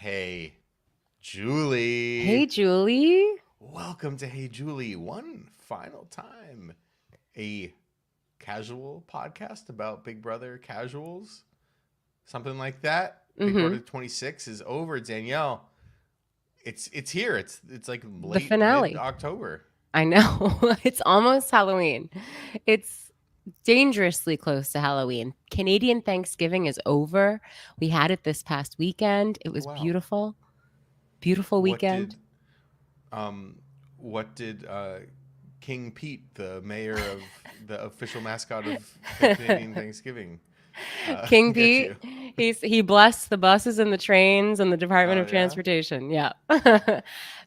Hey, Julie. Hey, Julie. Welcome to Hey, Julie. One final time. A casual podcast about Big Brother casuals. Something like that. Big Brother Mm-hmm. 26 is over, Danielle. It's here. It's like The late finale. mid-October. I know. It's almost Halloween. It's dangerously close to Halloween. Canadian Thanksgiving is over. We had it this past weekend. It Oh was wow. beautiful. Beautiful What weekend. did um what did King Pete, the mayor of the official mascot of Canadian Thanksgiving, King get Pete, you? he blessed the buses and the trains and the Department Oh of yeah. Transportation. Yeah.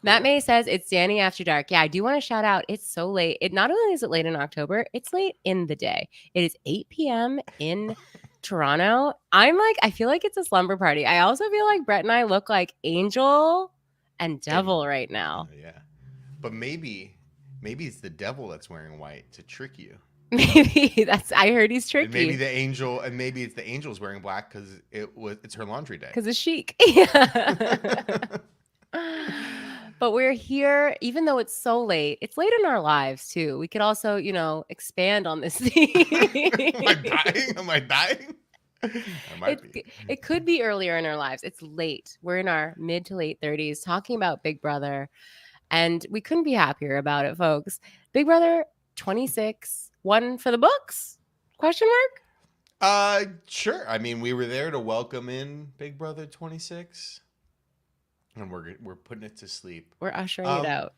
Matt Cool. May says it's Dani after dark. Yeah, I do want to shout out. It's so late. It not only is it late in October, it's late in the day. It is 8 p.m. in Toronto. I feel like it's a slumber party. I also feel like Brett and I look like angel and And devil right now. yeah, but maybe it's the devil that's wearing white to trick you, Maybe I heard he's and maybe tricky the angel, and maybe it's the angel's wearing black because it's her laundry day. because it's chic. Yeah. But we're here, even though it's so late. It's late in our lives too. We could also, expand on this Am I theme. dying? Am I dying? I might it be. it could be earlier in our lives. It's late. We're in our mid to late 30s talking about Big Brother, and we couldn't be happier about it, folks. Big Brother 26, one for the books? Question mark? Sure. I mean, we were there to welcome in Big Brother 26, and we're putting it to sleep. We're ushering it Um, out.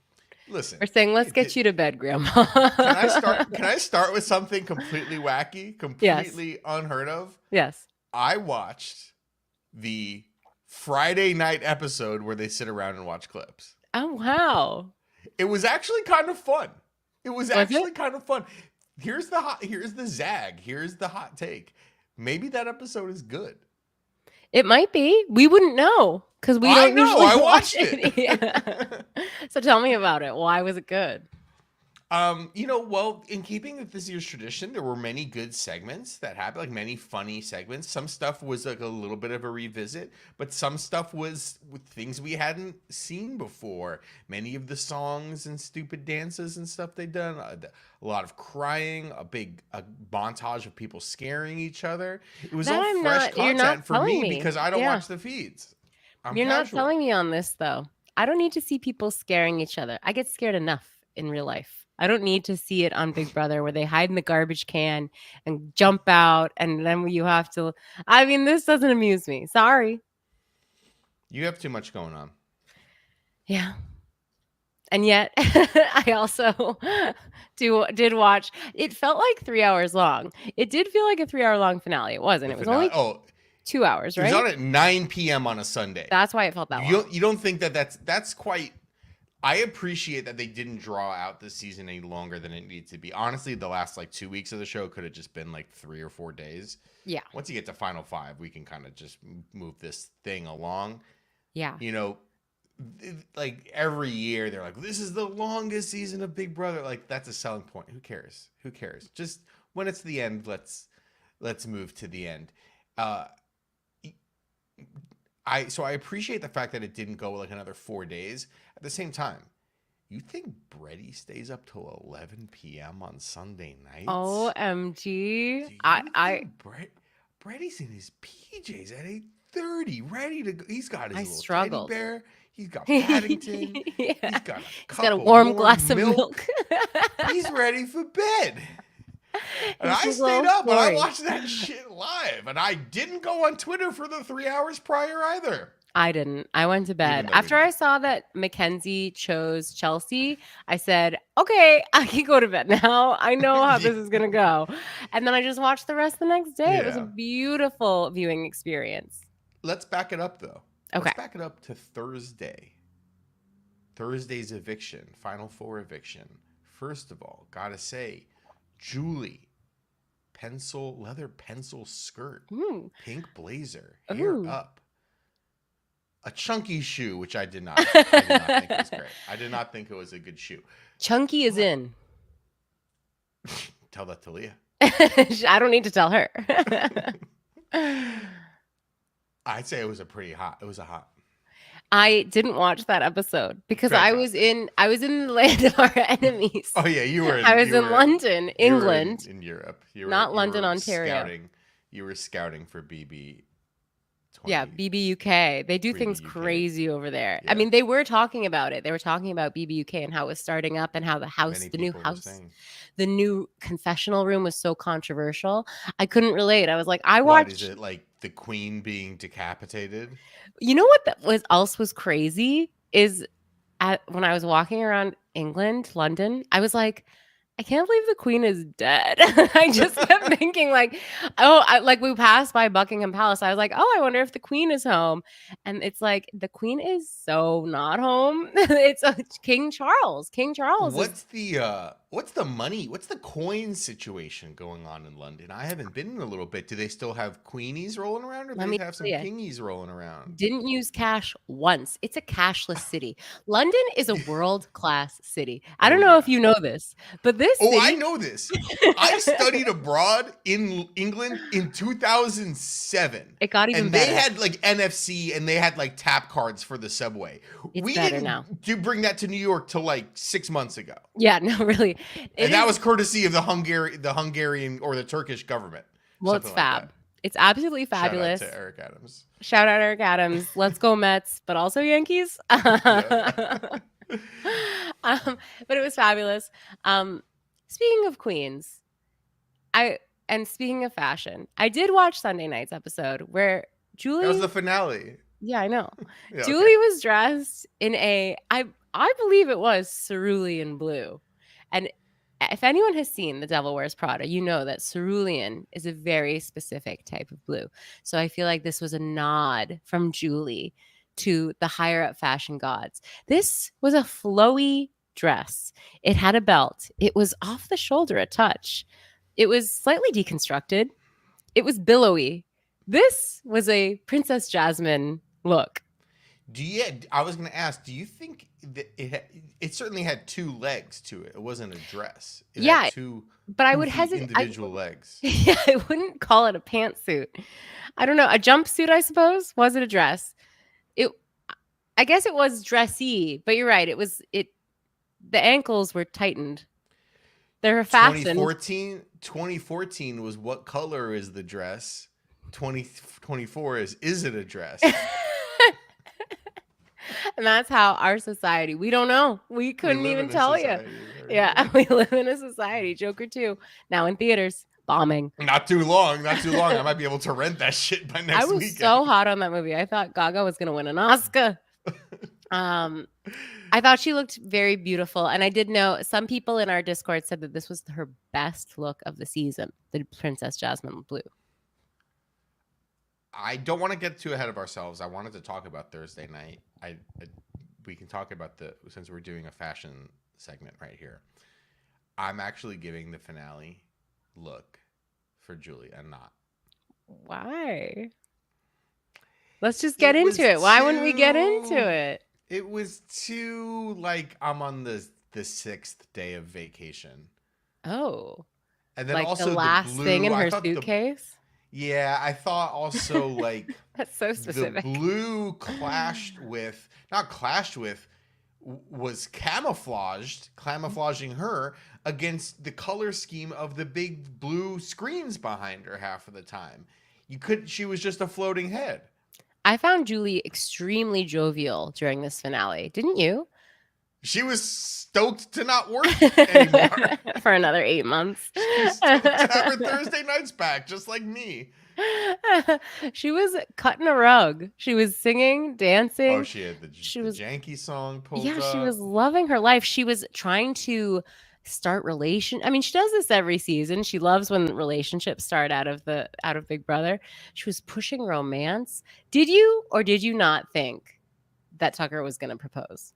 Listen, We're saying, let's it did. get you to bed, Grandma. Can I start? Can I start with something completely wacky, Yes. completely unheard of? Yes. I watched the Friday night episode where they sit around and watch clips. Oh, wow. It was actually kind of fun. It was Was it? actually kind of fun. Here's the zag. Here's the hot take. Maybe that episode is good. It might be. We wouldn't know because we I don't know. usually I watch watched it. Yeah. it. So tell me about it. Why was it good? Well, in keeping with this year's tradition, there were many good segments that happened, like many funny segments. Some stuff was like a little bit of a revisit, but some stuff was with things we hadn't seen before. Many of the songs and stupid dances and stuff they'd done, a lot of crying, a montage of people scaring each other. It was That all fresh you're not content for telling me me. because I don't Yeah. watch the feeds. I'm You're not casual. telling me on this though. I don't need to see people scaring each other. I get scared enough in real life. I don't need to see it on Big Brother where they hide in the garbage can and jump out and then you have to this doesn't amuse me. Sorry. You have too much going on. Yeah. And yet I also did watch. It felt like 3 hours long. It did feel like a 3-hour long finale. It wasn't. The It was finale. only Oh, 2 hours, it was on right? at 9 p.m. on a Sunday. That's why it felt that long. You don't think that's quite. I appreciate that they didn't draw out the season any longer than it needed to be. Honestly, the last like 2 weeks of the show could have just been like 3 or 4 days. Yeah. Once you get to final five, we can kind of just move this thing along. Yeah. You know, like every year they're like, "This is the longest season of Big Brother." Like that's a selling point. Who cares? Who cares? Just when it's the end, let's move to the end. Uh, I appreciate the fact that it didn't go like another 4 days. At the same time, you think Brady stays up till 11 p.m. on Sunday nights? OMG. Do you I think Brady's in his PJs at 8:30, ready to go? He's got his I little teddy struggled. bear. He's got Paddington. Yeah. He's got a He's got cup a of warm warm glass of milk. milk. He's ready for bed. And He's I his stayed little up and I story. watched that shit live. And I didn't go on Twitter for the 3 hours prior either. I didn't. I went to Even bed. though we After knew. I saw that Makensy chose Chelsie, I said, okay, I can go to bed now. I know how this is going to go. And then I just watched the rest the next day. It was a Yeah. beautiful viewing experience. Let's back it up though. Okay. Let's back it up to Thursday. Thursday's eviction, Final Four eviction. First of all, gotta say, Julie, leather pencil skirt, Ooh. pink blazer, hair Ooh. up, a chunky shoe, which I did not think was great. I did not think it was a good shoe. Chunky is But in. tell that to Leah. I don't need to tell her. I'd say it was a hot. I didn't watch that episode because Fantastic. I was in the land of our enemies. Oh yeah, I was in London, you were England, in Europe. not London, Ontario. You were scouting for BB Yeah, 20 BBUK. They do things BBUK. crazy over there. I Yeah. mean, they were talking about it. They were talking about BBUK and how it was starting up and how Many the new people were house, saying. the new confessional room was so controversial. I couldn't relate. I was like, I What is watched. it like? The Queen being decapitated? You know what was crazy is when I was walking around England, London, I was like, I can't believe the Queen is dead. I just kept thinking, like, like we passed by Buckingham Palace. I was like, oh, I wonder if the Queen is home. And it's like, the Queen is so not home. It's King Charles. King Charles is. What's the money? What's the coin situation going on in London? I haven't been in a little bit. Do they still have Queenies rolling around, or do Let they me have tell some you, Kingies rolling around? didn't use cash once. It's a cashless city. London is a world-class city. I Oh don't know if yeah. you know this, but this Oh, I city. know this. I studied abroad in England in 2007. It got even And they better. had like NFC and they had like tap cards for the subway. It's We better didn't now. do bring that to New York till like 6 months ago. Yeah, no, really. And that was courtesy of the Hungarian or the Turkish government. Well, it's Something like fab. that. It's absolutely Shout out fabulous. to Eric Adams. Shout out Eric Adams. Let's go Mets, but also Yankees. Yeah. But it was fabulous. Speaking of queens, and speaking of fashion, I did watch Sunday night's episode where Julie. That was the finale. Yeah, I know. Yeah, Julie was dressed in I believe it was cerulean blue. And if anyone has seen The Devil Wears Prada, you know that cerulean is a very specific type of blue. So I feel like this was a nod from Julie to the higher up fashion gods. This was a flowy dress. It had a belt. It was off the shoulder a touch. It was slightly deconstructed. It was billowy. This was a Princess Jasmine look. I was going to ask, do you think that it certainly had two legs to it? It wasn't a dress. It Yeah, had two but I would poofy hesitate. individual legs. Yeah, I wouldn't call it a pantsuit. I don't know. A jumpsuit, I suppose. Was it a dress? I guess it was dressy, but you're right. The ankles were tightened. They were fastened. 2014 was what color is the dress? 2024 is it a dress? And that's how our society, we don't know. We couldn't even tell you. Yeah, we live in a society. Joker 2, now in theaters, bombing. Not too long. I might be able to rent that shit by next weekend. I was so hot on that movie. I thought Gaga was going to win an Oscar. I thought she looked very beautiful. And I did know some people in our Discord said that this was her best look of the season, the Princess Jasmine blue. I don't want to get too ahead of ourselves. I wanted to talk about Thursday night. We can talk about since we're doing a fashion segment right here. I'm actually giving the finale look for Julie and not. Why? Let's just get into it. Why wouldn't we get into it? It was too like I'm on the 6th day of vacation. Oh. And then like also the last thing in her suitcase? Yeah, I thought also like that's so specific. The blue was camouflaging her against the color scheme of the big blue screens behind her half of the time. She was just a floating head. I found Julie extremely jovial during this finale. Didn't you? She was stoked to not work anymore. For another 8 months. She was stoked to have her Thursday nights back, just like me. She was cutting a rug. She was singing, dancing. Oh, she had the Jankie song pulled up. She was loving her life. She was trying to start I mean, she does this every season. She loves when relationships start out of Big Brother. She was pushing romance. Did you or did you not think that Tucker was going to propose?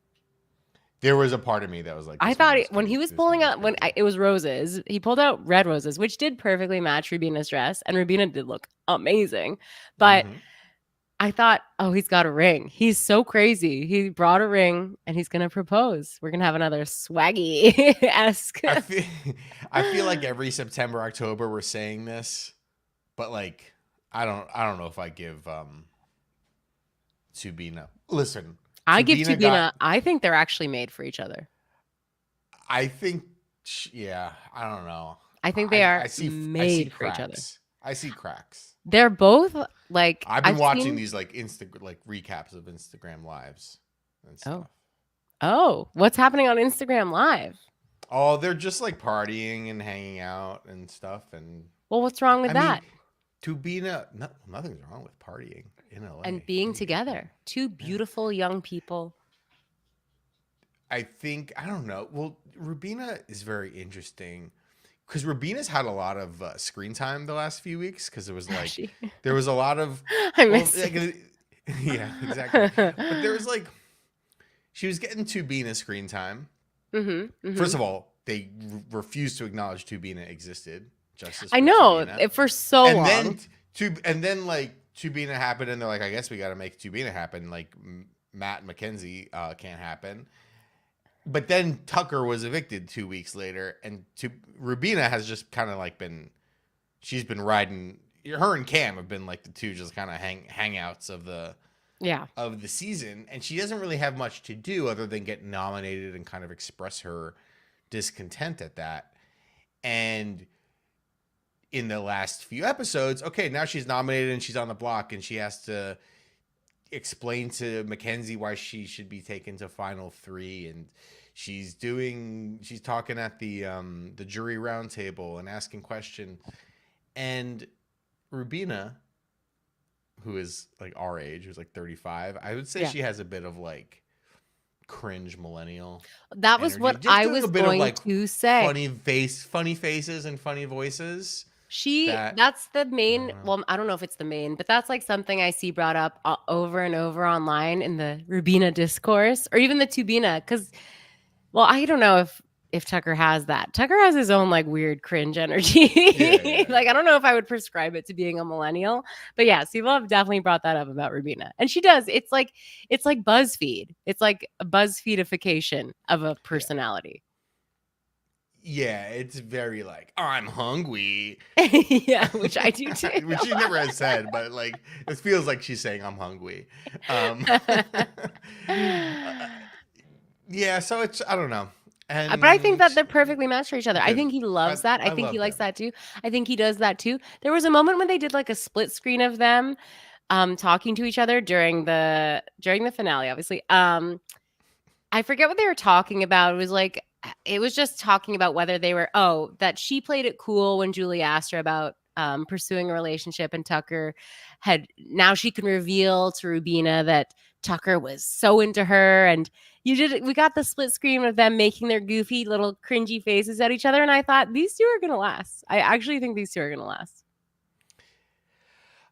There was a part of me that was like, I thought when he was pulling out, it was roses, he pulled out red roses, which did perfectly match Rubina's dress. And Rubina did look amazing. But I thought, oh, he's got a ring. He's so crazy. He brought a ring and he's going to propose. We're going to have another swaggy-esque. I feel like every September, October, we're saying this. But like, I don't know if I give Rubina. Listen. I give Tubina got. Tubina. I think they're actually made for each other. I think. Yeah. I don't know. I think they are I see made for each other. cracks. I see cracks. They're both like I've been I've watching seen. these like like recaps of Instagram lives and Oh, stuff. oh, what's happening on Instagram Live? Oh, they're just like partying and hanging out and stuff. And Well, what's wrong with I mean, that? Tubina, nothing's wrong with partying in LA. And being What do you- together, two beautiful young people. I think I don't know. Well, Rubina is very interesting because Rubina's had a lot of screen time the last few weeks because it was like She, there was a lot of I well, miss like, you. yeah, exactly. But there was like she was getting Tubina screen time. First of all, they refused to acknowledge Tubina existed. Justice. I For know Tubina. for so And long. then like Tubina happened, and they're like, I guess we got to make Tubina happen. Like Matt and Makensy can't happen. But then Tucker was evicted 2 weeks later, and Rubina has just kind of like she's been riding. Her and Cam have been like the two just kind of hangouts of the season, and she doesn't really have much to do other than get nominated and kind of express her discontent at that. And in the last few episodes, okay, now she's nominated and she's on the block, and she has to explain to Makensy why she should be taken to final 3, and she's talking at the jury roundtable and asking questions. And Rubina, who is like our age, who's like 35, I would say she has a bit of like cringe millennial. That was energy. what Just I doing was a bit going of like to say. funny faces and funny voices. That's the main, well, I don't know if it's the main, but that's like something I see brought up over and over online in the Rubina discourse or even the Tubina. Cause, well, I don't know if Tucker has that. Tucker has his own like weird cringe energy. Yeah. Like, I don't know if I would prescribe it to being a millennial, but yeah, people have definitely brought that up about Rubina. And she does. It's like BuzzFeed. It's like a BuzzFeedification of a personality. Yeah, it's very like, I'm hungry. Yeah, which I do too. Which she never has said, but like it feels like she's saying I'm hungry. Yeah, so it's I don't know. And but I think that they're perfectly matched for each other. I think he loves that. I think he likes that too. I think he does that too. There was a moment when they did like a split screen of them talking to each other during the finale, obviously. I forget what they were talking about. It was just talking about whether they were that she played it cool when Julie asked her about pursuing a relationship, and Tucker now she can reveal to Rubina that Tucker was so into her, and we got the split screen of them making their goofy little cringy faces at each other, and I thought these two are gonna last. I actually think these two are gonna last.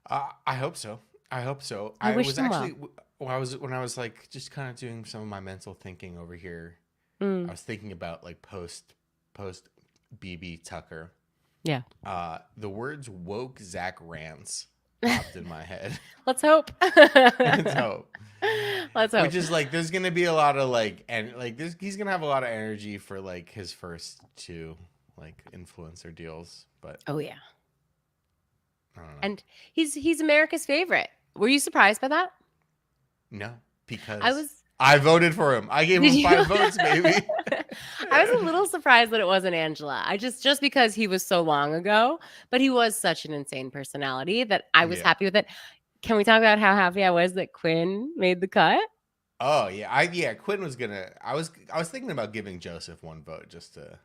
I hope so. I wish them when I was like just kind of doing some of my mental thinking over here. I was thinking about like post BB Tucker. Yeah. The words woke Zach Rance popped in my head. Let's hope. Let's hope. Let's hope. Which is like there's gonna be a lot of like he's gonna have a lot of energy for like his first 2 like influencer deals. But oh yeah. I don't know. And he's America's favorite. Were you surprised by that? No, because I voted for him. I gave him 5 votes, baby. I was a little surprised that it wasn't Angela. I just because he was so long ago, but he was such an insane personality that I was happy with it. Can we talk about how happy I was that Quinn made the cut? Oh yeah, Quinn was gonna. I was thinking about giving Joseph 1 vote just to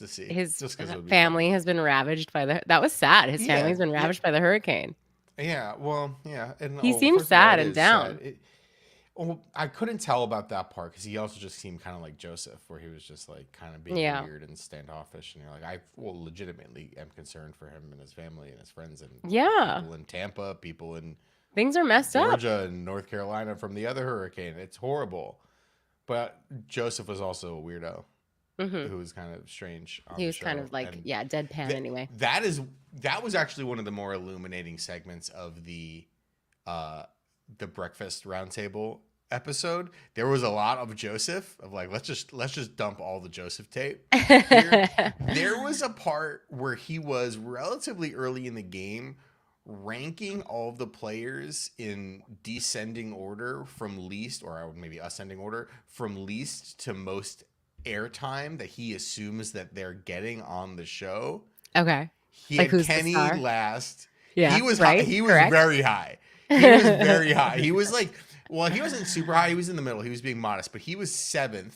see his family has been ravaged by that was sad. His family's been ravaged by the hurricane. Yeah, well, yeah, and he seemed sad and down. Well, I couldn't tell about that part because he also just seemed kind of like Joseph, where he was just like kind of being weird and standoffish. And you're like, I legitimately am concerned for him and his family and his friends and people in Tampa, people in things are messed up. Georgia and North Carolina from the other hurricane. It's horrible. But Joseph was also a weirdo who was kind of strange. He was kind of like deadpan anyway. That was actually one of the more illuminating segments of the breakfast roundtable episode. There was a lot of Joseph of like let's just dump all the Joseph tape here. There was a part where he was relatively early in the game ranking all of the players in descending order from least, or maybe ascending order, from least to most airtime that he assumes that they're getting on the show. Okay. He Like had who's the Kenny star? last. Yeah. He was high. Right. He was Correct. very high. He was very high. He was like, well, he wasn't super high. He was in the middle. He was being modest, but he was 7th,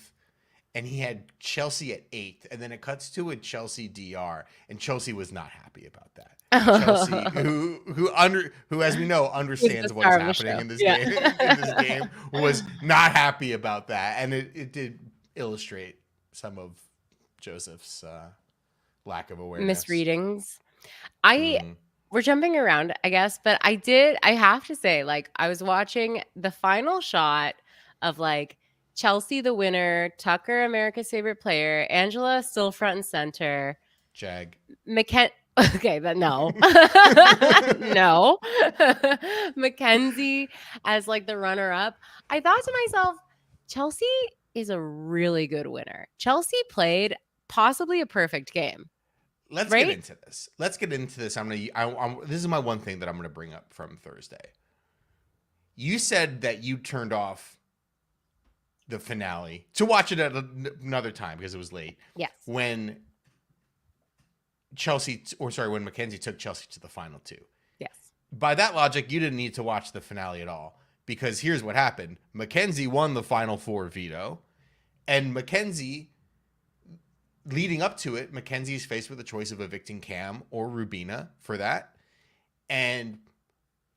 and he had Chelsie at 8th. And then it cuts to a Chelsie DR, and Chelsie was not happy about that. Chelsie, who as we know understands what is happening in this game, was not happy about that, and it did illustrate some of Joseph's lack of awareness. Misreadings. Mhm. We're jumping around, I guess, but I have to say, like, I was watching the final shot of like Chelsie, the winner, Tucker, America's favorite player, Angela still front and center, Jag. Okay, but no. No. Makensy as like the runner up. I thought to myself, Chelsie is a really good winner. Chelsie played possibly a perfect game. Let's Right? get into this. This is my one thing that I'm gonna bring up from Thursday. You said that you turned off the finale to watch it at another time because it was late. Yes. When Makensy took Chelsie to the final 2. Yes. By that logic, you didn't need to watch the finale at all because here's what happened. Makensy won the final 4 veto, and Makensy, leading up to it, Mackenzie's faced with the choice of evicting Cam or Rubina for that. And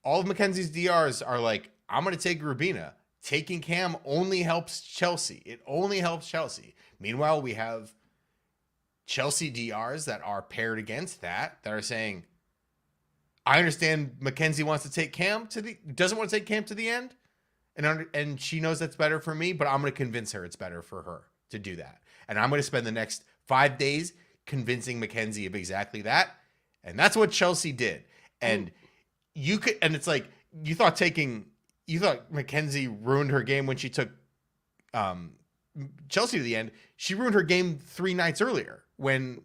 all of Mackenzie's DRs are like, I'm going to take Rubina. Taking Cam only helps Chelsie. It only helps Chelsie. Meanwhile, we have Chelsie DRs that are paired against that are saying, I understand Makensy wants to take Cam doesn't want to take Cam to the end. And she knows that's better for me, but I'm going to convince her it's better for her to do that. And I'm going to spend the next 5 days convincing Makensy of exactly that. And that's what Chelsie did. And it's like, you thought Makensy ruined her game when she took Chelsie to the end. She ruined her game 3 nights earlier when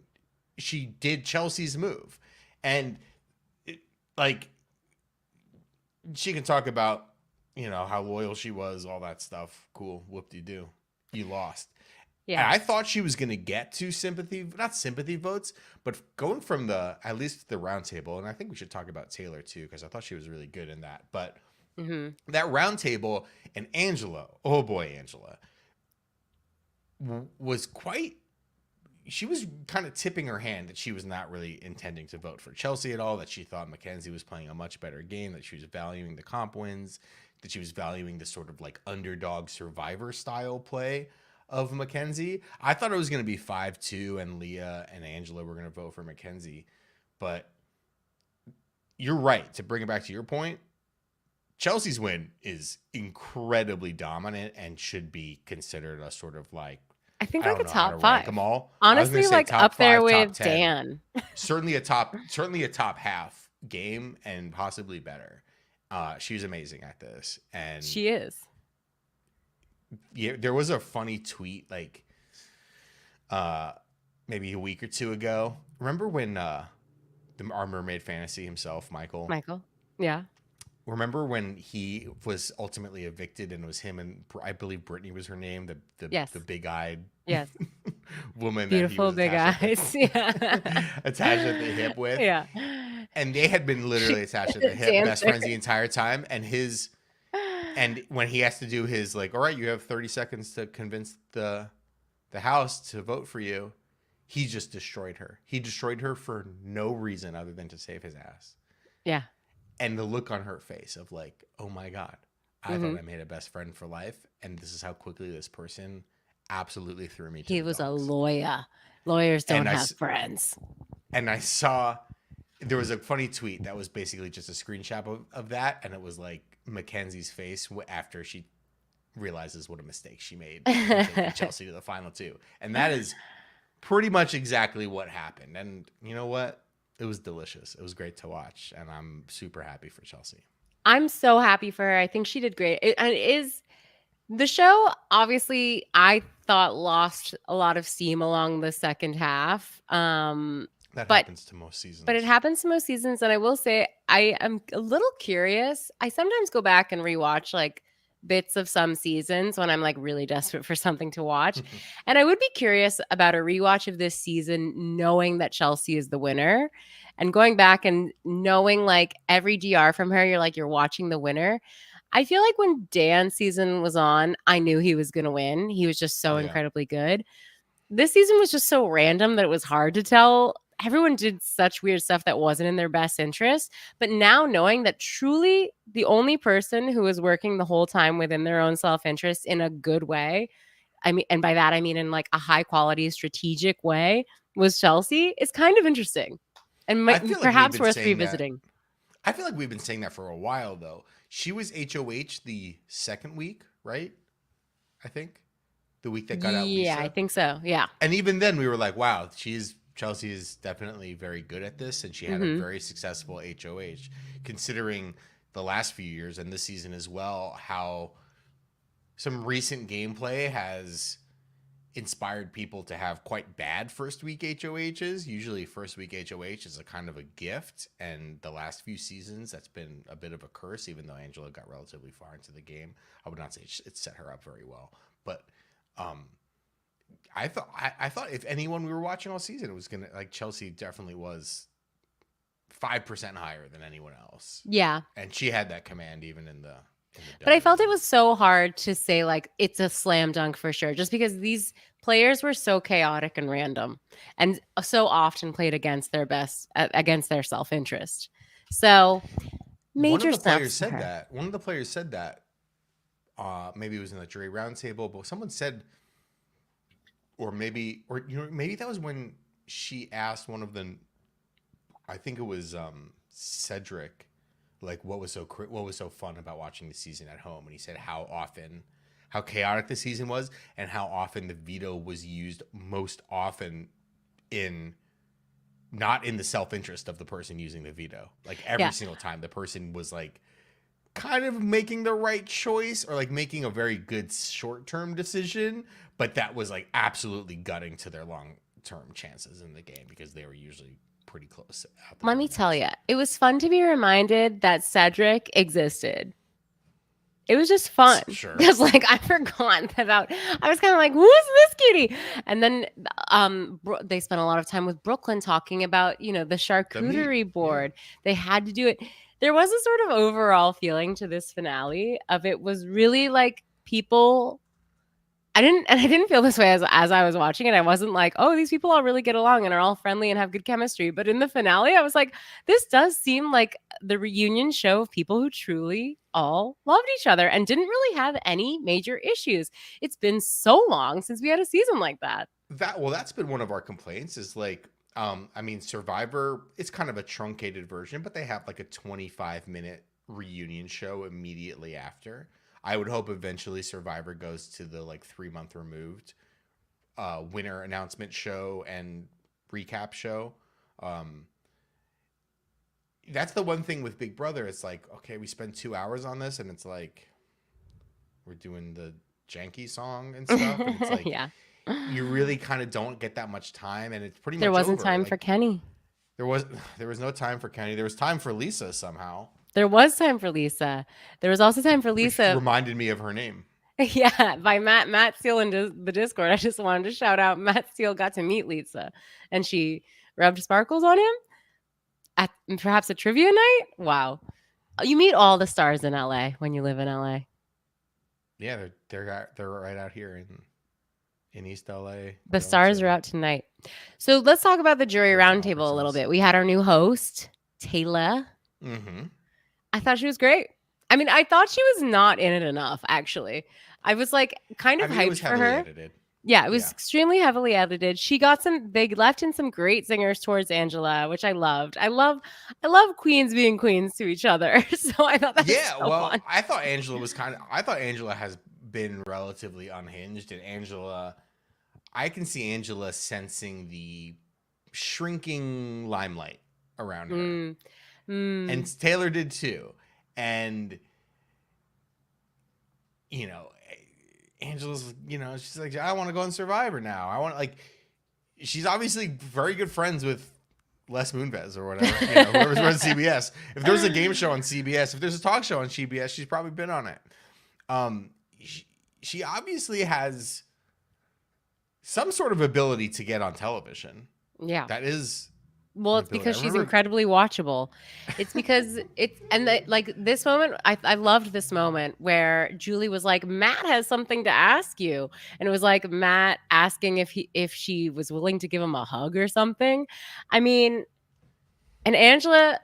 she did Chelsea's move. And she can talk about, how loyal she was, all that stuff. Cool. Whoop-de-doo. You lost. Yeah. And I thought she was going to get to not sympathy votes, but going from at least the roundtable, and I think we should talk about Taylor too, because I thought she was really good in that. But that roundtable and Angela, oh boy, Angela, she was kind of tipping her hand that she was not really intending to vote for Chelsie at all, that she thought Makensy was playing a much better game, that she was valuing the comp wins, that she was valuing the sort of like underdog survivor style play of Makensy. I thought it was going to be 5-2 and Leah and Angela were going to vote for Makensy. But you're right. To bring it back to your point, Chelsea's win is incredibly dominant and should be considered a sort of like, I think like a top 5. Rank them all. Honestly, like up there 5, with Dan. certainly a top half game and possibly better. She's amazing at this. And she is. Yeah, there was a funny tweet like maybe a week or 2 ago. Remember when our mermaid fantasy himself, Michael? Yeah. Remember when he was ultimately evicted and it was him and I believe Brittany was her name, the big-eyed woman, beautiful big eyes, attached at the hip with, and they had been literally attached at the hip, best friends the entire time, and when he has to do his like, all right, you have 30 seconds to convince the house to vote for you, he just destroyed her. He destroyed her for no reason other than to save his ass. Yeah. And the look on her face of like, oh my God, I thought I made a best friend for life. And this is how quickly this person absolutely threw me to He was dogs. A lawyer. Lawyers don't have friends. And I saw, there was a funny tweet that was basically just a screenshot of that. And it was like Mackenzie's face after she realizes what a mistake she made taking Chelsie to the final 2. And that is pretty much exactly what happened. And you know what? It was delicious. It was great to watch, and I'm super happy for Chelsie. I'm so happy for her. I think she did great. The show, obviously, I thought lost a lot of steam along the second half. That happens to most seasons. But it happens to most seasons, and I will say, I am a little curious. I sometimes go back and rewatch like bits of some seasons when I'm like really desperate for something to watch. And I would be curious about a rewatch of this season, knowing that Chelsie is the winner and going back and knowing like every GR from her, you're like, you're watching the winner. I feel like when Dan's season was on, I knew he was going to win. He was just so Yeah. incredibly good. This season was just so random that it was hard to tell. Everyone did such weird stuff that wasn't in their best interest. But now knowing that truly the only person who was working the whole time within their own self-interest in a good way, I mean, and by that I mean in like a high quality strategic way, was Chelsie, is kind of interesting and I feel like we've perhaps been worth saying that. revisiting. I feel like we've been saying that for a while, though. She was HOH the second week, right? I think the week that got out Lisa. Yeah, I think so. Yeah. And even then, we were like, "Wow, Chelsie is definitely very good at this," and she had a very successful HOH, considering the last few years and this season as well. How some recent gameplay has inspired people to have quite bad first week HOHs. Usually first week HOH is a kind of a gift, and the last few seasons that's been a bit of a curse, even though Angela got relatively far into the game. I would not say it set her up very well, but I thought if anyone we were watching all season, it was gonna, like, Chelsie definitely was 5% higher than anyone else. Yeah. And she had that command even in the But I felt it was so hard to say like it's a slam dunk for sure, just because these players were so chaotic and random and so often played against their best, against their self-interest. So major one of the players snaps for said her. that. One of the players said that. Maybe it was in the jury roundtable, but someone said, maybe that was when she asked one of the, I think it was Cedric, like what was so fun about watching the season at home, and he said how chaotic the season was, and how often the veto was used, most often in not in the self-interest of the person using the veto. Like every single time the person was like kind of making the right choice or like making a very good short-term decision, but that was like absolutely gutting to their long-term chances in the game because they were usually pretty close. Let me tell you, it was fun to be reminded that Cedric existed. It was just fun. Sure. Because like I forgot about, I was kind of like, who is this cutie? And then they spent a lot of time with Brooklyn talking about, the charcuterie board. Yeah. They had to do it. There was a sort of overall feeling to this finale of it was really like people. I didn't feel this way as I was watching it. I wasn't like, oh, these people all really get along and are all friendly and have good chemistry. But in the finale, I was like, this does seem like the reunion show of people who truly all loved each other and didn't really have any major issues. It's been so long since we had a season like that. That's been one of our complaints is like, Survivor, it's kind of a truncated version, but they have like a 25-minute reunion show immediately after. I would hope eventually Survivor goes to the like 3-month removed winner announcement show and recap show. That's the one thing with Big Brother. It's like, okay, we spend 2 hours on this, and it's like we're doing the Jankie song and stuff. And it's like, yeah, you really kind of don't get that much time, and it's pretty much there wasn't over. time like, for Kenny. There was no time for Kenny. There was time for Lisa somehow. There was time for Lisa. There was also time for Lisa. Which reminded me of her name. Yeah, by Matt Steele in the Discord. I just wanted to shout out Matt Steele got to meet Lisa, and she rubbed sparkles on him at perhaps a trivia night. Wow, you meet all the stars in LA when you live in LA. Yeah, they're right out here in East LA. The stars are out tonight. So let's talk about the jury roundtable a little bit. We had our new host, Taylor. Mm-hmm. I thought she was great. I mean, I thought she was not in it enough, actually. I was like kind of hyped for her. Edited. Yeah, it was extremely heavily edited. She got they left in some great singers towards Angela, which I loved. I love queens being queens to each other. So I thought that was so fun. I thought Angela has been relatively unhinged, and I can see Angela sensing the shrinking limelight around her. And Taylor did too. And, Angela's, she's like, I want to go on Survivor now. She's obviously very good friends with Les Moonves or whatever, you know, whoever's running CBS. If there's a game show on CBS, if there's a talk show on CBS, she's probably been on it. She obviously has some sort of ability to get on television. Yeah. That is. Well, it's because she's incredibly watchable. It's because like this moment, I loved this moment where Julie was like, Matt has something to ask you. And it was like Matt asking if she was willing to give him a hug or something. I mean, and Angela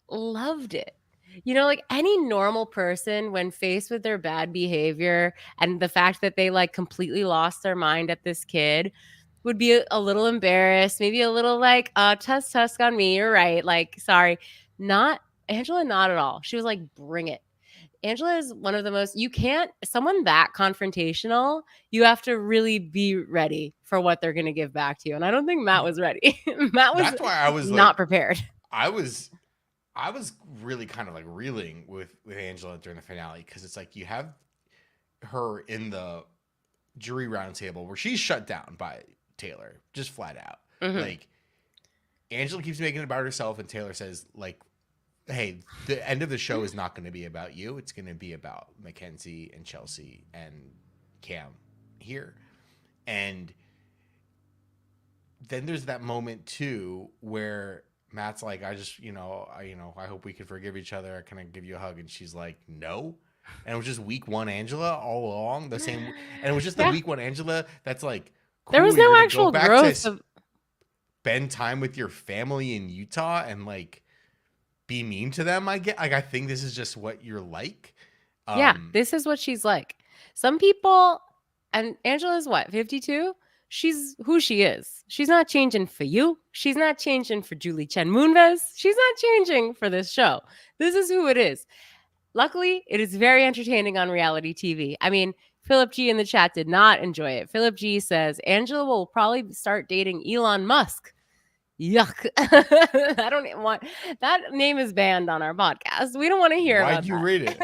loved it. You know, like any normal person, when faced with their bad behavior and the fact that they like completely lost their mind at this kid, would be a little embarrassed, maybe a little like, tusk on me. You're right. Like, sorry. Not Angela, not at all. She was like, bring it. Angela is one of the most, someone that confrontational, you have to really be ready for what they're going to give back to you. And I don't think Matt was ready. Matt was That's why I was not like, prepared. I was really kind of like reeling with Angela during the finale, because it's like you have her in the jury roundtable where she's shut down by Taylor, just flat out. Mm-hmm. Like, Angela keeps making it about herself, and Taylor says, like, hey, the end of the show is not going to be about you. It's going to be about Makensy and Chelsie and Cam here. And then there's that moment too where Matt's like, I hope we can forgive each other. Can I give you a hug? And she's like, no. And it was just week one Angela all along, the same. And it was just the week one Angela that's like, cool, there was no actual growth of spend time with your family in Utah and like be mean to them. I think this is just what you're like. This is what she's like. Some people, and Angela's what, 52? She's who she is. She's not changing for you. She's not changing for Julie Chen Moonves. She's not changing for this show. This is who it is. Luckily, it is very entertaining on reality TV. I mean, Philip G in the chat did not enjoy it. Philip G says, Angela will probably start dating Elon Musk. Yuck. I don't want that name is banned on our podcast. We don't want to hear about that. Why'd you read it?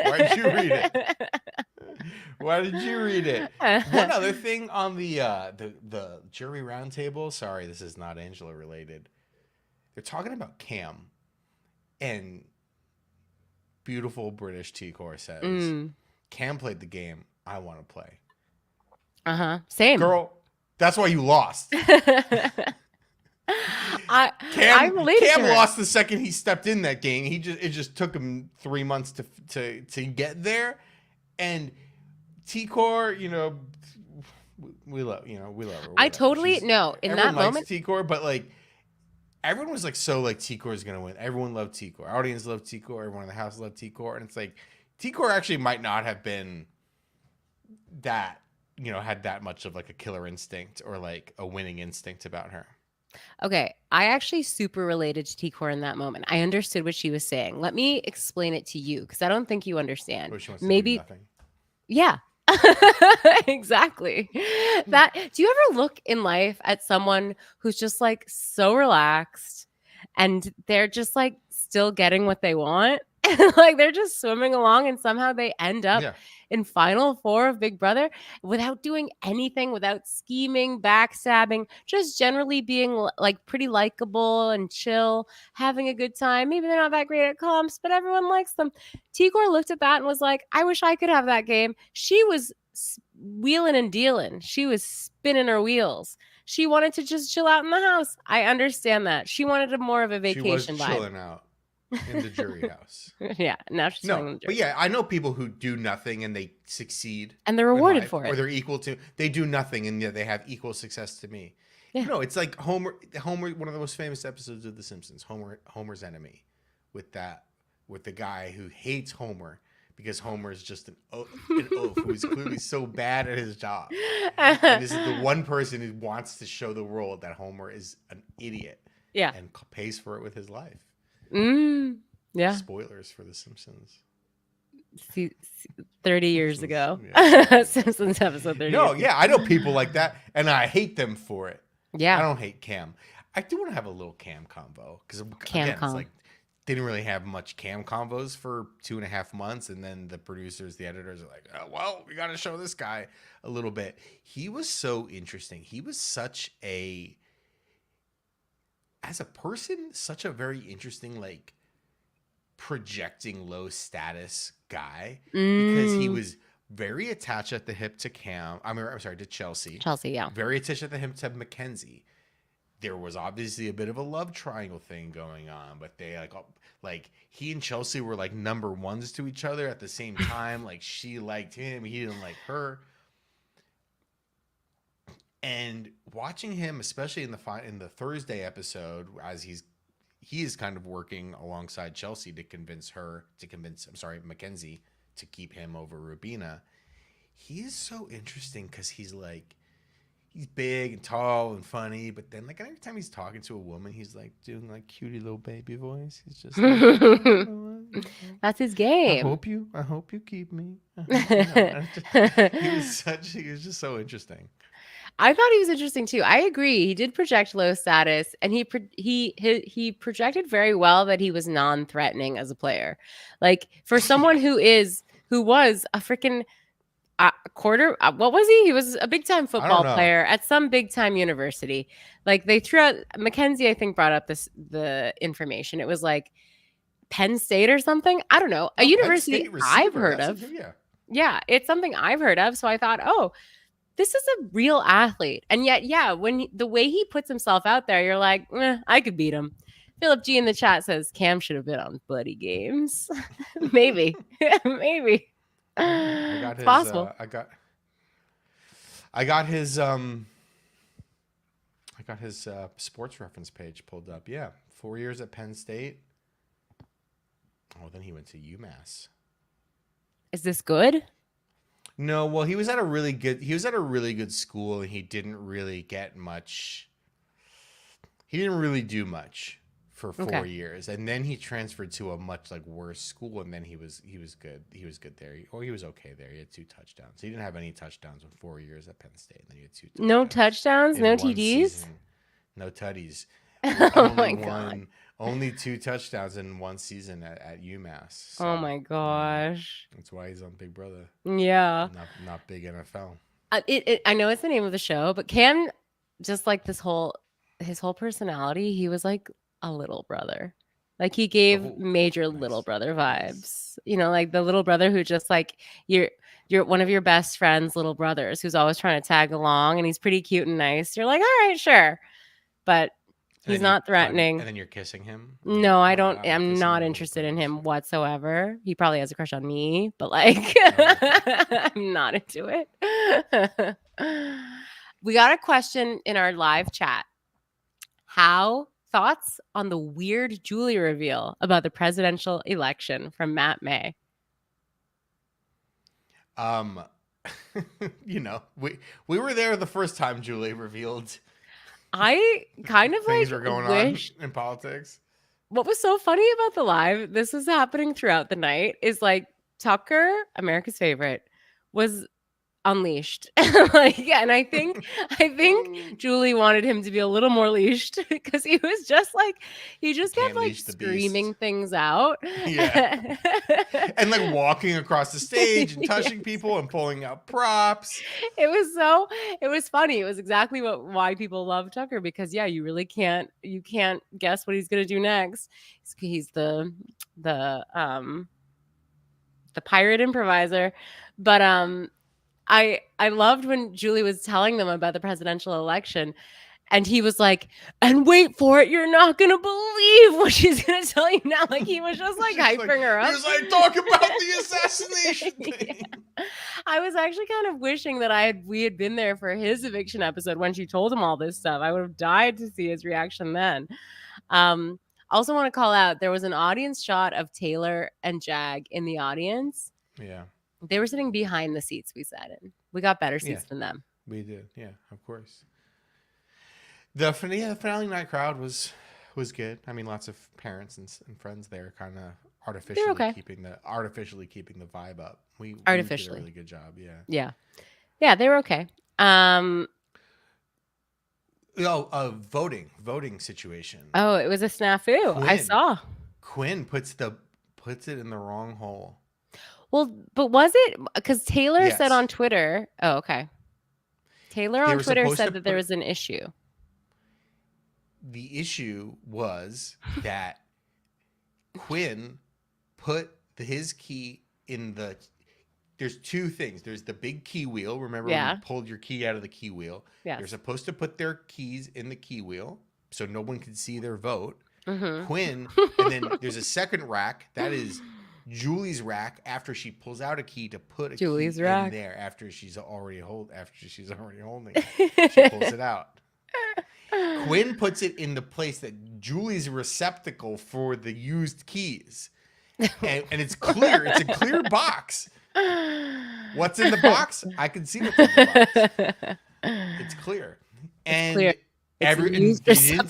Why did you read it? One other thing on the jury roundtable. Sorry, this is not Angela related. They're talking about Cam, and beautiful British T-Core says, Cam played the game I want to play. Same. Girl, that's why you lost. Cam lost the second he stepped in that game. It just took him 3 months to get there. And T-Core, we love her. I totally know in that moment. T-Core, but like everyone was like so like T-Core is gonna win. Everyone loved T-Core. Our audience loved T-Core. Everyone in the house loved T-Core, and it's like T-Core actually might not have been that had that much of like a killer instinct or like a winning instinct about her. Okay, I actually super related to T-Core in that moment. I understood what she was saying. Let me explain it to you because I don't think you understand. Maybe do nothing. Yeah. Exactly. Do you ever look in life at someone who's just like so relaxed and they're just like still getting what they want? Like they're just swimming along and somehow they end up in Final Four of Big Brother without doing anything, without scheming, backstabbing, just generally being like pretty likable and chill, having a good time. Maybe they're not that great at comps, but everyone likes them. T-Core looked at that and was like, I wish I could have that game. She was wheeling and dealing. She was spinning her wheels. She wanted to just chill out in the house. I understand that. She wanted more of a vacation vibe. She was chilling out in the jury house. Yeah, now she's chilling in the jury. But yeah, I know people who do nothing and they succeed. And they're rewarded for it. Or they're equal to, they do nothing and they have equal success to me. Yeah. No, it's like Homer, one of the most famous episodes of The Simpsons, Homer's enemy, with the guy who hates Homer because Homer is just an oaf who's clearly so bad at his job. And this is the one person who wants to show the world that Homer is an idiot. Yeah. And pays for it with his life. Yeah. Spoilers for The Simpsons. 30 years ago. Yeah. Simpsons episode 30. No, yeah, I know people like that, and I hate them for it. Yeah. I don't hate Cam. I do want to have a little Cam convo because it's like didn't really have much Cam convos for 2.5 months, and then the producers, the editors are like, oh, well, we got to show this guy a little bit. He was so interesting. He was such a as a person, such a very interesting, like, projecting low status guy, because he Mm, was very attached at the hip to I'm sorry, to Chelsie. Chelsie, yeah. Very attached at the hip to Makensy. There was obviously a bit of a love triangle thing going on, but they like he and Chelsie were like number ones to each other at the same time. Like she liked him, he didn't like her. And watching him, especially in the Thursday episode, as he is kind of working alongside Chelsie to convince Makensy to keep him over Rubina. He is so interesting because he's big and tall and funny, but then like every time he's talking to a woman, he's like doing like cutie little baby voice. He's just like, That's his I game. hope you keep me. He was just so interesting. I thought he was interesting too. I agree. He did project low status, and he projected very well that he was non-threatening as a player. Like for someone who was a freaking quarter. What was he? He was a big time football player at some big time university. Like they threw out Makensy, I think, brought up the information. It was like Penn State or something. I don't know. A university I've heard of. Yeah, it's something I've heard of. So I thought, oh, this is a real athlete. And yet, yeah, when the way he puts himself out there, you're like, I could beat him. Philip G in the chat says Cam should have been on Buddy Games. Maybe. Maybe. It's possible. I got his sports reference page pulled up. Yeah. 4 years at Penn State. Oh, then he went to UMass. Is this good? No, well, he was at a really good school, and he didn't really get much. He didn't really do much for 4 years, and then he transferred to a much like worse school, and then he was good. He was good there. He was okay there. He had 2 touchdowns. He didn't have any touchdowns in 4 years at Penn State, and then he had 2 touchdowns. No touchdowns, no TDs, season. No tutties. Oh my God. Only 2 touchdowns in one season at UMass. So, oh my gosh. That's why he's on Big Brother. Yeah. Not big NFL. I know it's the name of the show, but Cam, just like his whole personality, he was like a little brother. Like he gave major little brother vibes. You know, like the little brother who just like you're one of your best friend's little brothers who's always trying to tag along, and he's pretty cute and nice. You're like, all right, sure. But he's not threatening. And then you're kissing him? No, I don't. I'm not interested in him whatsoever. He probably has a crush on me, but like, I'm not into it. We got a question in our live chat. Thoughts on the weird Julie reveal about the presidential election from Matt May? You know, we were there the first time Julie revealed. I kind of things were going on in politics. What was so funny about the live, this was happening throughout the night, is like Tucker, America's favorite, was unleashed. Like, yeah, and I think Julie wanted him to be a little more leashed because he was just like he just kept like screaming things out. Yeah. And like walking across the stage and touching people and pulling out props. It was funny. It was exactly why people love Tucker, because yeah, you really can't guess what he's gonna do next. He's the pirate improviser. But I loved when Julie was telling them about the presidential election, and he was like, and wait for it, you're not going to believe what she's going to tell you now. Like, he was just like hyping her up. He was like, talk about the assassination thing. Yeah. I was actually kind of wishing that we had been there for his eviction episode when she told him all this stuff. I would have died to see his reaction then. Also want to call out, there was an audience shot of Taylor and Jag in the audience. Yeah. They were sitting behind the seats we sat in. We got better seats than them. We did. Yeah, of course. The finale night crowd was good. I mean, lots of parents and friends there, kind of artificially keeping the vibe up. We did a really good job. Yeah, they were okay. Voting situation. Oh, it was a snafu. I saw. Quinn puts it in the wrong hole. Well, but was it because Taylor said on Twitter? Oh, okay. Taylor on Twitter said that there was an issue. the issue was that Quinn put his key in the. There's two things. There's the big key wheel. Remember when you pulled your key out of the key wheel? Yes. They're supposed to put their keys in the key wheel so no one can see their vote. Mm-hmm. Quinn, and then there's a second rack. That is Julie's rack after she pulls out a key to put a Julie's key rack in there after she's already holding it. She pulls it out. Quinn puts it in the place that Julie's receptacle for the used keys. And it's clear. It's a clear box. What's in the box? I can see what's in the box. It's clear. And clear. They didn't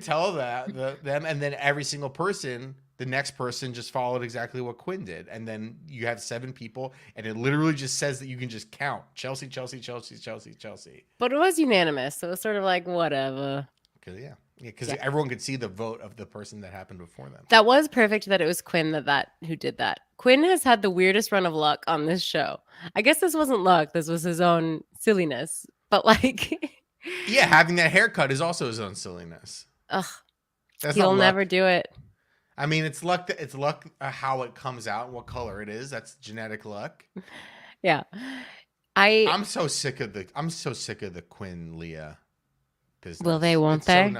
tell them, and then every single person, the next person just followed exactly what Quinn did. And then you have 7 people, and it literally just says that you can just count Chelsie, Chelsie, Chelsie, Chelsie, Chelsie. But it was unanimous, so it was sort of like whatever. Because everyone could see the vote of the person that happened before them. That was perfect that it was Quinn who did that. Quinn has had the weirdest run of luck on this show. I guess this wasn't luck. This was his own silliness. But like... Yeah, having that haircut is also his own silliness. Ugh. He'll never do it. I mean, it's luck how it comes out, what color it is. That's genetic luck. Yeah. I'm so sick of the Quinn Leah business. Will they? Won't they?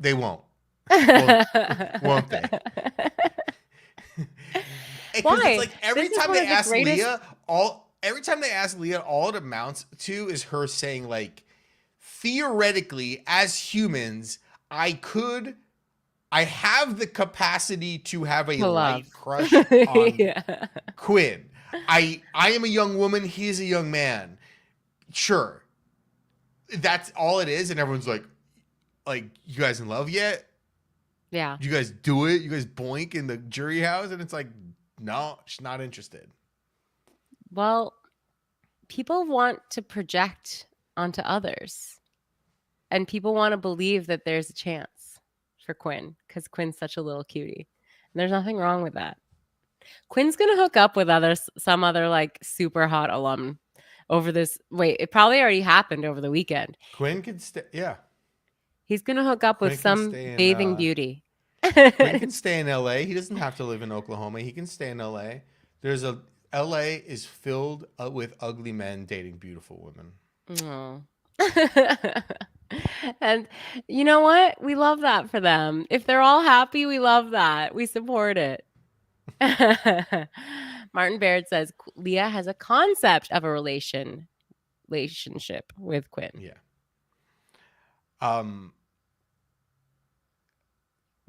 They won't. Won't they? Why? It's like every time they ask Leah, all it amounts to is her saying, like, theoretically, as humans, I have the capacity to have a light crush on Quinn. I am a young woman. He's a young man. Sure. That's all it is. And everyone's like, you guys in love yet? Yeah. You guys do it? You guys boink in the jury house? And it's like, no, she's not interested. Well, people want to project onto others. And people want to believe that there's a chance for Quinn because Quinn's such a little cutie. And there's nothing wrong with that. Quinn's going to hook up with some other like super hot alum over this. Wait, it probably already happened over the weekend. Quinn can stay. Yeah. He's going to hook up with some bathing beauty. Quinn can stay in LA. He doesn't have to live in Oklahoma. He can stay in LA. LA is filled with ugly men dating beautiful women. Oh. And you know what? We love that for them. If they're all happy, we love that. We support it. Martin Baird says Leah has a concept of a relationship with Quinn. Yeah.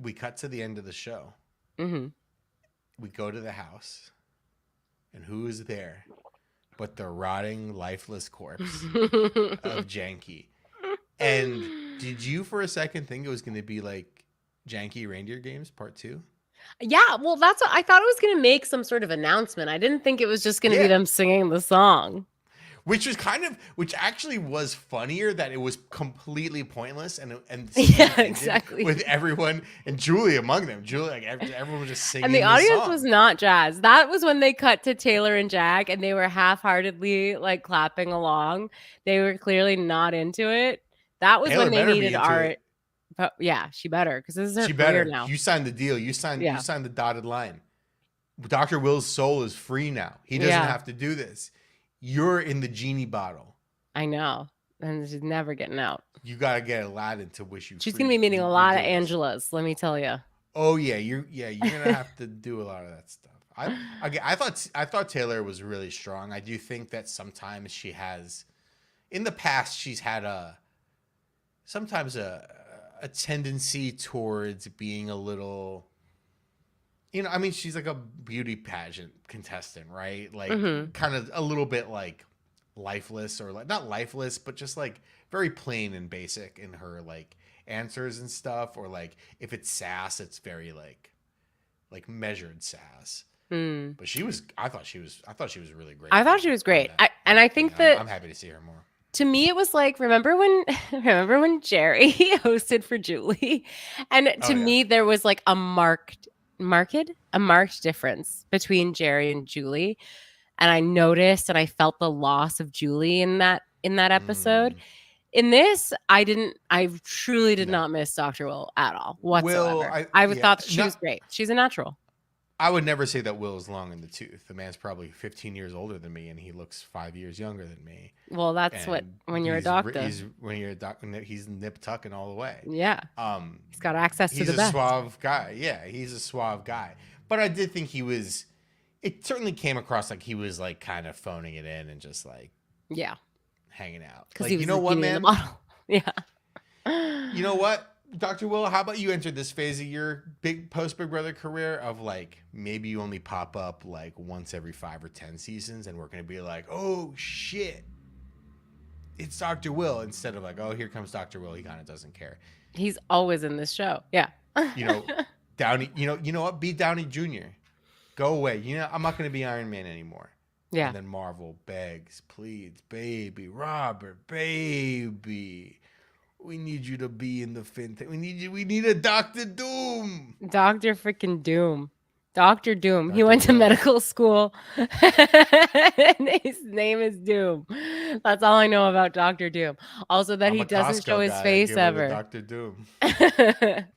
We cut to the end of the show. Mm-hmm. We go to the house, and who is there but the rotting, lifeless corpse of Jankie? And did you for a second think it was going to be like Jankie Reindeer Games Part 2? Yeah, well, that's what I thought it was going to make some sort of announcement. I didn't think it was just going to be them singing the song. Which actually was funnier that it was completely pointless and exactly with everyone and Julie among them. Julie, like everyone was just singing. And the audience was not jazzed. That was when they cut to Taylor and Jack and they were half-heartedly like clapping along. They were clearly not into it. That was when they needed art. But yeah, she better because this is her career now. You signed the deal. You signed the dotted line. Dr. Will's soul is free now. He doesn't have to do this. You're in the genie bottle. I know. And she's never getting out. You got to get Aladdin to wish you She's free. going to be meeting a lot of Angelas, let me tell you. Oh, yeah. You're going to have to do a lot of that stuff. I thought Taylor was really strong. I do think that sometimes she has, in the past, she's had sometimes a tendency towards being a little... I mean, she's like a beauty pageant contestant, right? Like, kind of a little bit like lifeless or like not lifeless, but just like very plain and basic in her like answers and stuff. Or like if it's sass, it's very like measured sass. But I thought she was really great. I thought she was great. I think that I'm happy to see her more. To me, it was like, remember when Jerry hosted for Julie? And to me, there was like a marked difference between Jerry and Julie. And I noticed and I felt the loss of Julie in that episode. In this, I truly did No. not miss Dr. Will at all Will, whatsoever. I yeah, thought she was not. great. She's a natural. I would never say that Will is long in the tooth. The man's probably 15 years older than me, and he looks 5 years younger than me. Well, that's what And when you're a doctor. he's when you're a doctor, he's nip tucking all the way. Yeah. He's got access to He's the a best. suave guy. Yeah, he's a suave guy. But I did think he was. It certainly came across like he was like kind of phoning it in and just like Yeah. hanging out. Because Like, he was you know the what, genie in the man? bottle. Yeah. You know what, Dr. Will? How about you entered this phase of your post Big Brother career of like maybe you only pop up like once every 5 or 10 seasons, and we're gonna be like, oh shit, it's Dr. Will, instead of like, oh, here comes Dr. Will. He kind of doesn't care. He's always in this show. Yeah. You know, Downey. You know what? Be Downey Jr. Go away. You know, I'm not gonna be Iron Man anymore. Yeah. And then Marvel begs, pleads, baby, Robert, baby, we need you to be in the fintech. We need you. We need a Doctor Doom. Dr. freaking Doom. Dr. Doom. He Dr. went to Will. medical school. And his name is Doom. That's all I know about Dr. Doom. Also that I'm he a doesn't Costco show his guy. I face give her the ever. Doctor Doom.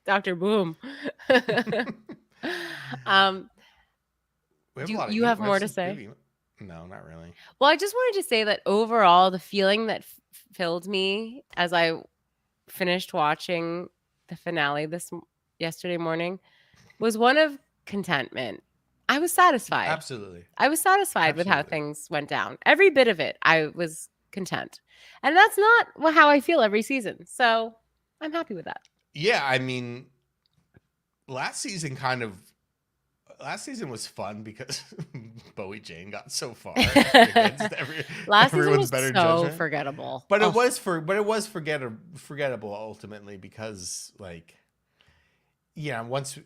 Dr. Boom. We have Do a lot of you have we more to some say? movie- No, not really. Well, I just wanted to say that overall, the feeling that filled me as I finished watching the finale yesterday morning was one of contentment. I was satisfied. Absolutely. I was satisfied with how Absolutely. things went down. Every bit of it, I was content. And that's not how I feel every season. So I'm happy with that. Yeah, I mean, last season was fun because Bowie Jane got so far against Last season everyone's was better so judgment. forgettable. But Oh, it was forgettable ultimately because like once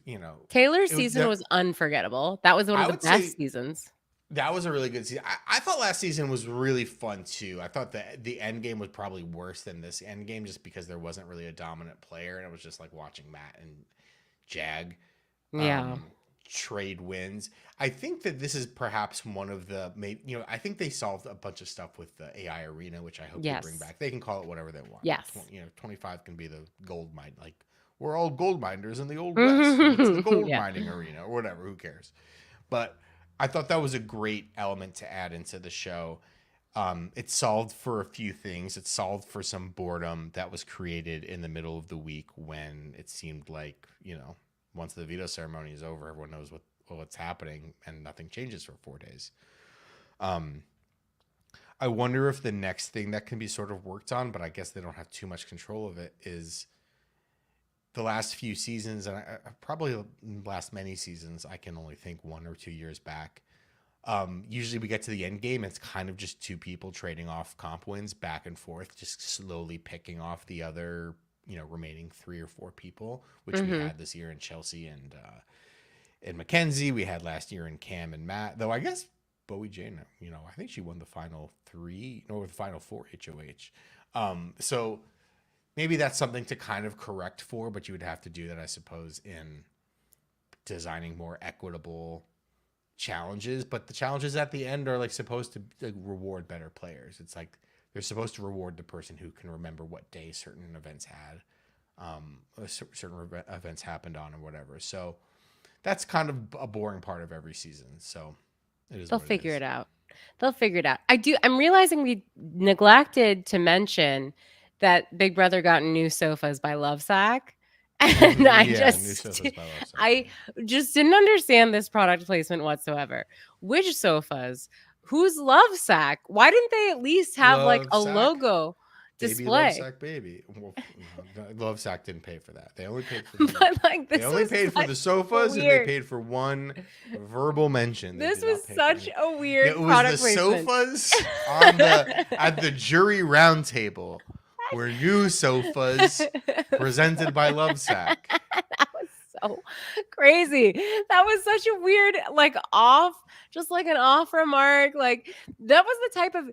Taylor's it was season the- was unforgettable. That was one I of the would best say- seasons. that was a really good season. I thought last season was really fun too. I thought that the end game was probably worse than this end game just because there wasn't really a dominant player and it was just like watching Matt and Jag Yeah. trade wins. I think that this is perhaps one of the I think they solved a bunch of stuff with the AI arena, which I hope Yes. they bring back. They can call it whatever they want. Yes. 25 can be the gold mine. Like we're all gold miners in the old west. It's the gold Yeah. mining arena or whatever. Who cares? But I thought that was a great element to add into the show. It solved for a few things. It solved for some boredom that was created in the middle of the week when it seemed like, once the veto ceremony is over, everyone knows what's happening and nothing changes for 4 days. I wonder if the next thing that can be sort of worked on, but I guess they don't have too much control of it, is the last few seasons, and probably last many seasons, I can only think 1 or 2 years back. Usually we get to the end game, it's kind of just 2 people trading off comp wins back and forth, just slowly picking off the other remaining 3 or 4 people, which we had this year in Chelsie and Makensy. We had last year in Cam and Matt, though I guess Bowie Jane, I think she won the final 4 HOH. So maybe that's something to kind of correct for, but you would have to do that, I suppose, in designing more equitable challenges. But the challenges at the end are like supposed to reward better players. It's like they're supposed to reward the person who can remember what day certain events had, certain events happened on, or whatever. So that's kind of a boring part of every season. So it is. They'll figure it out. They'll figure it out. I'm realizing we neglected to mention that Big Brother got new sofas by Lovesack. And new I sofas by Lovesack. I just didn't understand this product placement whatsoever. Which sofas? Who's Lovesack? Why didn't they at least have like a Lovesack. logo Baby display? Lovesack baby. Well, Lovesack didn't pay for that. They only paid for But like this they only was paid for the sofas and they weird. paid for one verbal mention. They This did not was pay for such any- a weird It was product the placement. sofas at the jury roundtable were new sofas presented by Lovesack. That was so crazy. That was such a weird, like off just like an off remark. Like that was the type of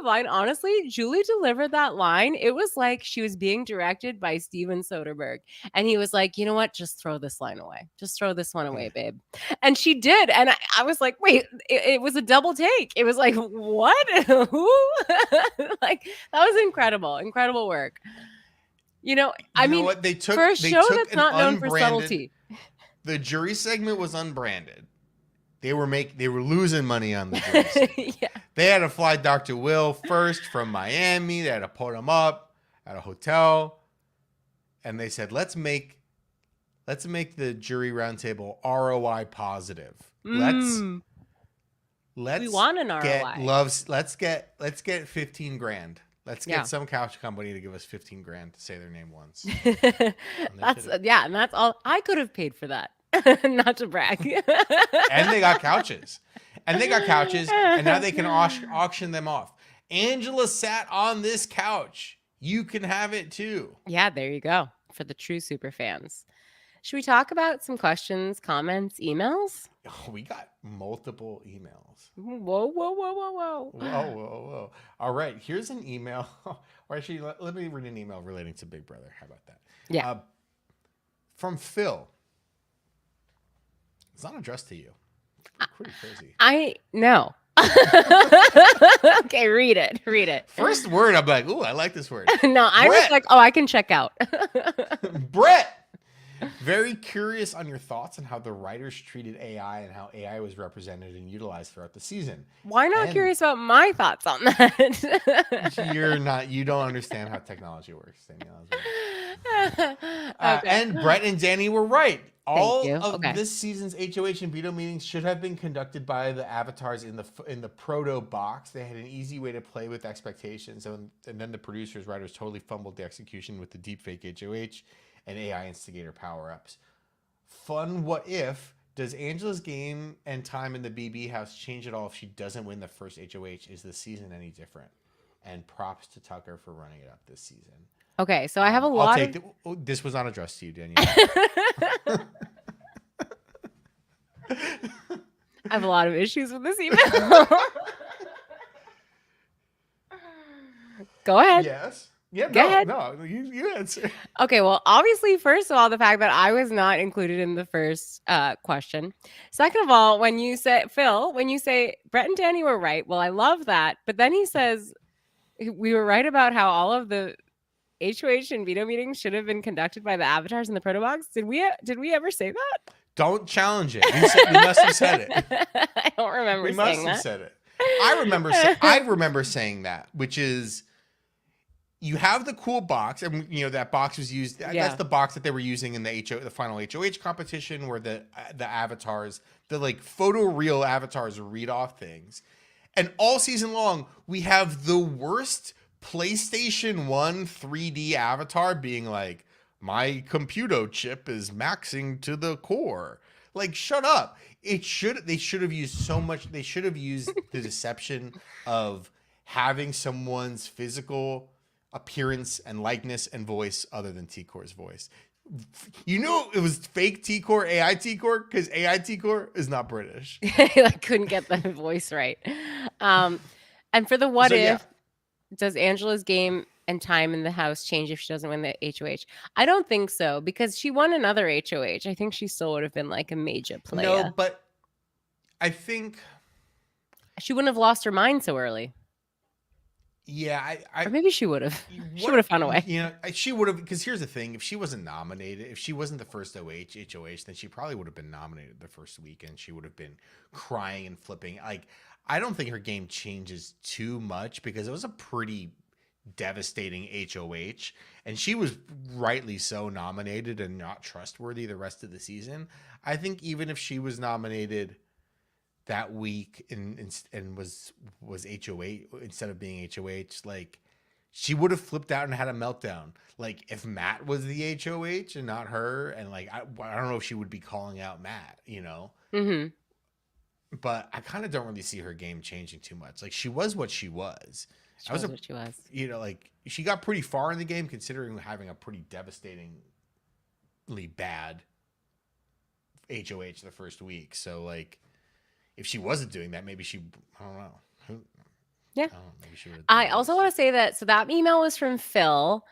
line. Honestly, Julie delivered that line. It was like she was being directed by Steven Soderbergh. And he was like, you know what? Just throw this line away. Just throw this one away, babe. And she did. And I was like, wait, it was a double take. It was like, what? Who? Like, that was incredible. Incredible work. You know mean, what? They took for a show took that's an not known for unbranded. subtlety. The jury segment was unbranded. They were losing money on the jury segment. Yeah. They had to fly Dr. Will first from Miami. They had to put him up at a hotel, and they said, let's make the jury roundtable ROI positive. Let's we want an ROI. Let's get 15 grand. Let's get some couch company to give us 15 grand to say their name once. And that's all. I could have paid for that. Not to brag. And they got couches. And now they can auction them off. Angela sat on this couch. You can have it too. Yeah, there you go. For the true super fans. Should we talk about some questions, comments, emails? Oh, we got multiple emails. Whoa. All right, here's an email. Or actually, let me read an email relating to Big Brother. How about that? Yeah. From Phil. It's not addressed to you. Pretty crazy. I know. Okay, read it. First word, I'm like, ooh, I like this word. No, I was like, oh, I can check out. Brett. Very curious on your thoughts on how the writers treated AI and how AI was represented and utilized throughout the season. Why not curious about my thoughts on that? You don't understand how technology works, Danielle. Okay. And Brett and Dani were right. All of Okay. this season's HOH and veto meetings should have been conducted by the avatars in the proto box. They had an easy way to play with expectations, and then the producers, writers totally fumbled the execution with the deepfake HOH and AI instigator power-ups. Fun what if, does Angela's game and time in the BB house change at all if she doesn't win the first HOH? Is the season any different? And props to Tucker for running it up this season. Okay, so I have a lot this was not addressed to you, Danielle. I have a lot of issues with this email. Go ahead. Yes. Yeah, Go ahead. No, you answer. Okay, well, obviously, first of all, the fact that I was not included in the first question. Second of all, when you say, Phil, Brett and Dani were right, well, I love that. But then he says, we were right about how all of the HOH and veto meetings should have been conducted by the avatars in the proto box. Did we ever say that? Don't challenge it. We must have said it. I don't remember saying that. We must have said it. I remember saying that, which is, you have the cool box, and that box was used. Yeah. That's the box that they were using in the final HOH competition, where the avatars, the like photoreal avatars, read off things. And all season long, we have the worst PlayStation 1 3D avatar being like, my computer chip is maxing to the core. Like, shut up. They should have used so much. They should have used the deception of having someone's physical appearance and likeness and voice other than T-Core's voice. You knew it was fake T-Core, AI T-Core, because AI T-Core is not British. Like, couldn't get the voice right. And for the what if, does Angela's game and time in the house change if she doesn't win the HOH? I don't think so, because she won another HOH. I think she still would have been like a major player. No, but I think she wouldn't have lost her mind so early. Yeah, or maybe she would have. She would have found a way. She would have, because here's the thing: if she wasn't nominated, if she wasn't the first HOH, then she probably would have been nominated the first week, and she would have been crying and flipping. Like, I don't think her game changes too much, because it was a pretty devastating HOH, and she was rightly so nominated and not trustworthy the rest of the season. I think even if she was nominated that week and was HOH instead of being HOH, like, she would have flipped out and had a meltdown. Like, if Matt was the HOH and not her, and like, I don't know if she would be calling out Matt, Mm-hmm. But I kind of don't really see her game changing too much. Like, she was what she was. She was what she was. Like, she got pretty far in the game considering having a pretty devastatingly bad HOH the first week. So, like, if she wasn't doing that, maybe I don't know. Yeah. I don't know, maybe she would. I also want to say that, so that email was from Phil.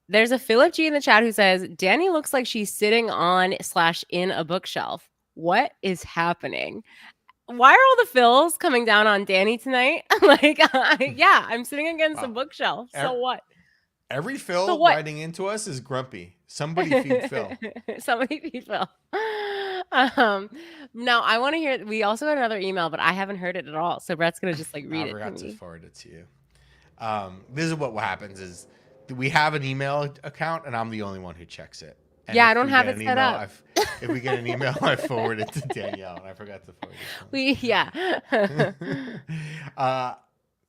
There's a Philip G in the chat who says, Dani looks like she's sitting on/in a bookshelf. What is happening? Why are all the Phils coming down on Dani tonight? Like, yeah, I'm sitting against a bookshelf. So what? Every Phil writing into us is grumpy. Somebody feed Phil. Somebody feed Phil. Now I want to hear. We also got another email, but I haven't heard it at all. So Brett's gonna just like read it. I forgot to forward it to you. This is what happens: is we have an email account, and I'm the only one who checks it. And yeah, I don't have it set up. If we get an email, I forward it to Danielle, and I forgot to forward it.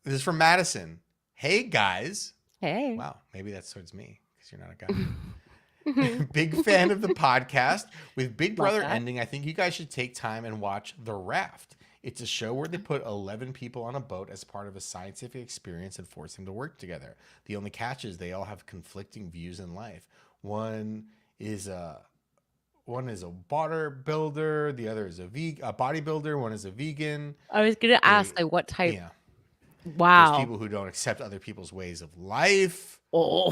This is from Madison. Hey guys. Hey. Wow, maybe that's towards me because you're not a guy. Big fan of the podcast. With Big Brother ending, I think you guys should take time and watch The Raft. It's a show where they put 11 people on a boat as part of a scientific experience and force them to work together. The only catch is they all have conflicting views in life. One is a water builder, the other is a bodybuilder, one is a vegan. I was gonna ask, like, what type? Yeah. Wow. There's people who don't accept other people's ways of life. Oh.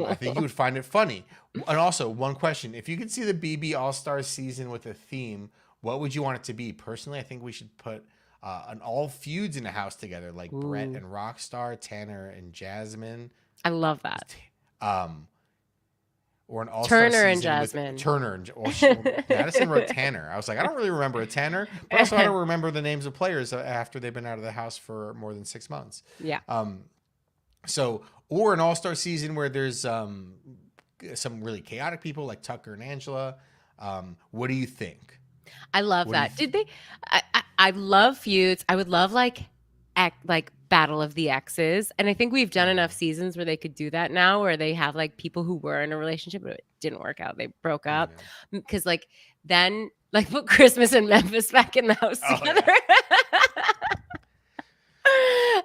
I think you would find it funny. And also, one question: if you could see the BB All-Stars season with a theme, what would you want it to be? Personally, I think we should put an all feuds in a house together, like Brett and Rockstar, Tanner and Jasmine. I love that. Or an all-star Turner and season Jasmine. With Turner and Madison wrote Tanner. I was like, I don't really remember a Tanner, but also I don't remember the names of players after they've been out of the house for more than 6 months. Yeah. So, or an all-star season where there's some really chaotic people like Tucker and Angela. What do you think? I love that. Did they? I love feuds. I would love like Battle of the Exes, and I think we've done enough seasons where they could do that now, where they have like people who were in a relationship but it didn't work out. They broke up because like then like put Christmas and Memphis back in the house together.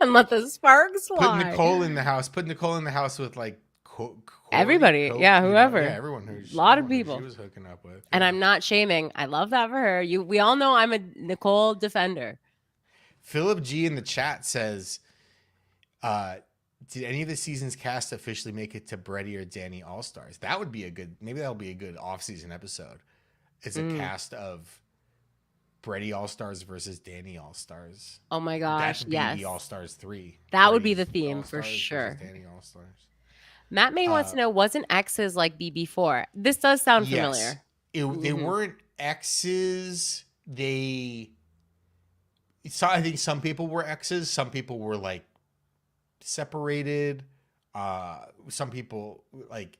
And let the sparks fly. Put Nicole in the house with like everybody, whoever, everyone who's a lot of people she was hooking up with. And I'm not shaming. I love that for her. We all know I'm a Nicole defender. Philip G in the chat says, did any of the season's cast officially make it to Bretty or Dani All-Stars? That would be maybe that'll be a good off-season episode. It's a cast of Bretty All-Stars versus Dani All-Stars. Oh my gosh, yes. The All-Stars 3. That would be the theme for sure. Dani All-Stars. Matt May wants to know, wasn't exes like BB4? This does sound familiar. They weren't exes. I think some people were exes. Some people were like separated. Some people like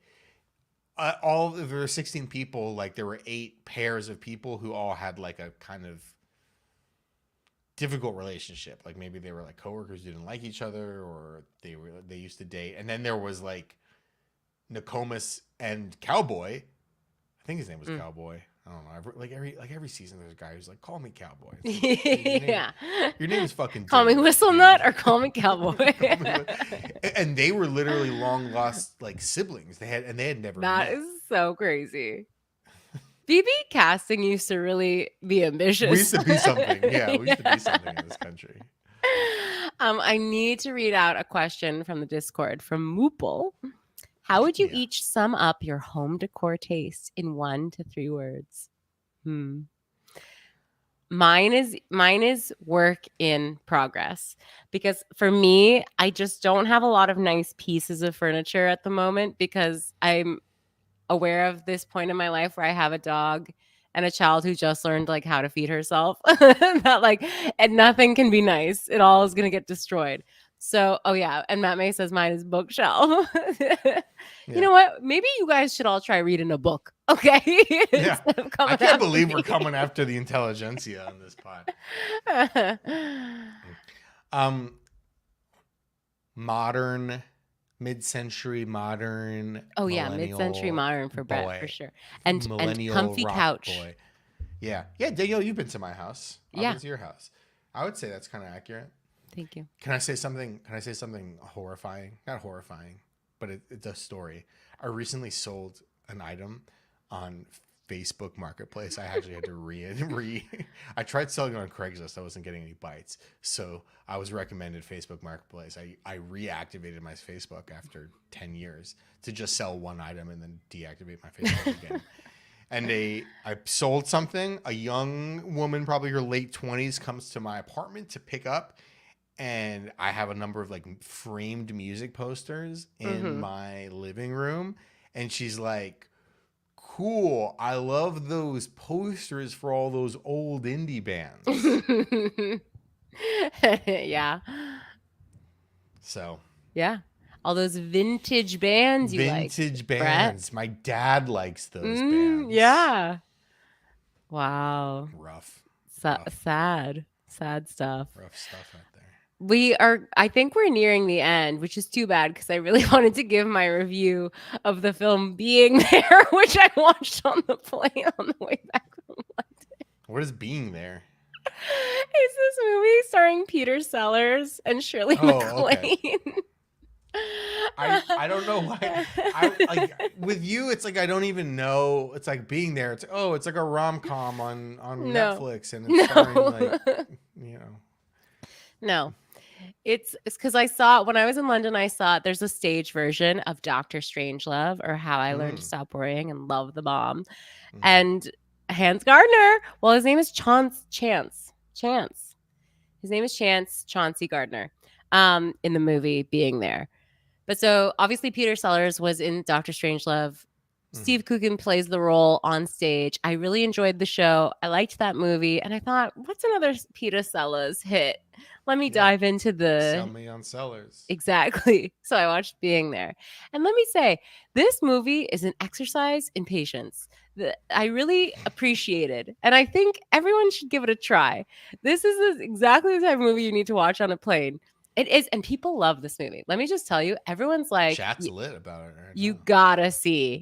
all there were 16 people. Like there were 8 pairs of people who all had like a kind of difficult relationship. Like maybe they were like coworkers who didn't like each other, or they used to date. And then there was like Nokomis and Cowboy. I think his name was Cowboy. I don't know. Every season, there's a guy who's like, "Call me Cowboy." Like, your name is fucking. Call me Whistle Nut or call me Cowboy. And they were literally long lost like siblings. They had never. That is so crazy. BB casting used to really be ambitious. We used to be something. Yeah, we used to be something in this country. I need to read out a question from the Discord from Moople. How would you each sum up your home decor taste in 1 to 3 words? Mine is work in progress, because for me, I just don't have a lot of nice pieces of furniture at the moment, because I'm aware of this point in my life where I have a dog and a child who just learned like how to feed herself. That like, and nothing can be nice. It all is going to get destroyed. So, and Matt May says mine is bookshelf. You know what? Maybe you guys should all try reading a book, okay? Yeah. I can't believe we're coming after the intelligentsia on this pod. Modern, mid-century modern. Oh yeah, mid-century modern for Brett for sure. And comfy couch. Boy. Yeah, Danielle, you've been to my house. I've been to your house. I would say that's kind of accurate. Thank you. Can I say something horrifying? Not horrifying, but it's a story. I recently sold an item on Facebook Marketplace. I actually had to I tried selling it on Craigslist. I wasn't getting any bites. So I was recommended Facebook Marketplace. I reactivated my Facebook after 10 years to just sell one item and then deactivate my Facebook again. And I sold something. A young woman, probably her late 20s, comes to my apartment to pick up. And I have a number of like framed music posters in my living room. And she's like, cool. I love those posters for all those old indie bands. Yeah. So. Yeah. All those vintage bands you like. Vintage bands. Brett? My dad likes those bands. Yeah. Wow. Rough. Sad. Sad stuff. Rough stuff out there. I think we're nearing the end, which is too bad because I really wanted to give my review of the film Being There, which I watched on the plane on the way back from London. What is Being There? It's this movie starring Peter Sellers and Shirley MacLaine. Okay. I don't know why. Like with you, it's like I don't even know. It's like Being There. It's it's like a rom-com on Netflix, and it's starring like No. It's because I saw when I was in London, I saw there's a stage version of Dr. Strangelove, or How I Learned to Stop Worrying and Love the Bomb. And Hans Gardner, well, his name is Chance. His name is Chauncey Gardner in the movie Being There. But so obviously Peter Sellers was in Dr. Strangelove. Steve Coogan plays the role on stage. I really enjoyed the show. I liked that movie. And I thought, what's another Peter Sellers hit? Let me dive into the... Sell me on Sellers. Exactly. So I watched Being There. And let me say, this movie is an exercise in patience that I really appreciated. And I think everyone should give it a try. This is exactly the type of movie you need to watch on a plane. It is, and people love this movie. Let me just tell you, everyone's like, chat's lit about it right you now.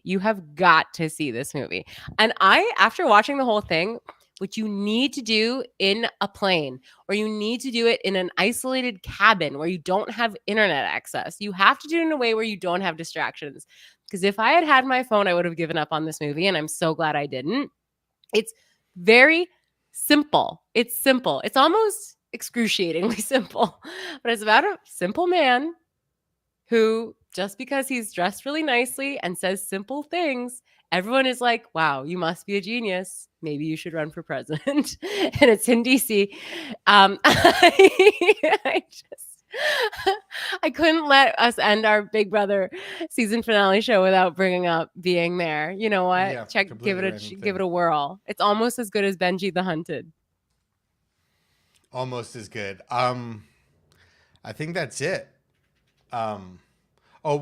You have got to see this movie. And after watching the whole thing, what you need to do in a plane, or you need to do it in an isolated cabin where you don't have internet access, you have to do it in a way where you don't have distractions. Because if I had had my phone, I would have given up on this movie, and I'm so glad I didn't. It's very simple. It's simple. It's almost excruciatingly simple, but it's about a simple man who, just because he's dressed really nicely and says simple things, everyone is like, wow, you must be a genius. Maybe you should run for president. And it's in DC. I couldn't let us end our Big Brother season finale show without bringing up Being There. You know what? Yeah, give it a whirl. It's almost as good as Benji the Hunted. Almost as good. I think that's it. Oh,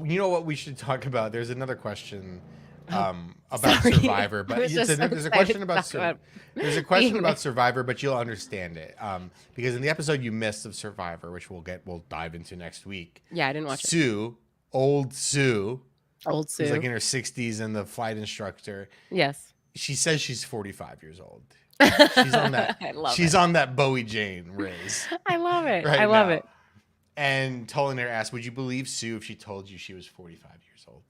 you know what we should talk about? There's another question about Survivor, but there's a question about Survivor, but you'll understand it because in the episode you missed of Survivor, which we'll dive into next week. Yeah, I didn't watch it. Old Sue, who's like in her 60s and the flight instructor. Yes, she says she's 45 years old. She's on that. On that Bowie Jane raise. I love it. I love it. And Toliner asked, "Would you believe Sue if she told you she was 45 years old?"